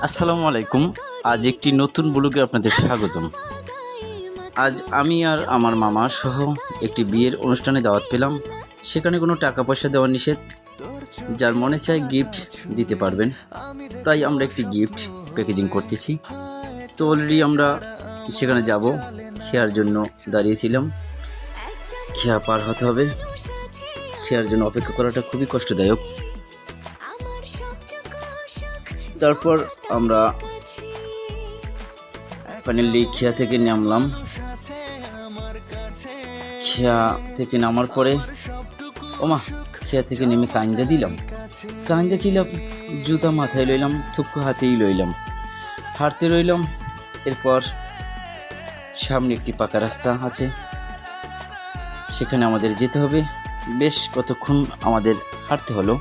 আসসালামু আলাইকুম। আজ একটি নতুন ব্লগে আপনাদের স্বাগতম। আজ আমি আর আমার মামা সহ একটি বিয়ের অনুষ্ঠানে দাওয়াত পেলাম। সেখানে কোনো টাকা পয়সা দেওয়া নিষেধ, যার মনে চায় গিফট দিতে পারবেন। তাই আমরা একটি গিফট প্যাকেজিং করতেছি। তো অলরেডি আমরা সেখানে যাব, খেয়ার জন্য দাঁড়িয়েছিলাম। খেয়া পার হতে হবে, খেয়ার জন্য অপেক্ষা করাটা খুবই কষ্টদায়ক। তারপর আমরা ফাইনালি খেয়া থেকে নামলাম। খেয়া থেকে নামার পরে ওমা খেয়া থেকে নেমে কাইন্দা দিলাম, কাইন্দা কিলাম, জুতা মাথায় লইলাম, থুক্কু হাতেই লইলাম, হাঁটতে রইলাম। এরপর সামনে একটি পাকা রাস্তা আছে, সেখানে আমাদের যেতে হবে। বেশ কতক্ষণ আমাদের হাঁটতে হলো।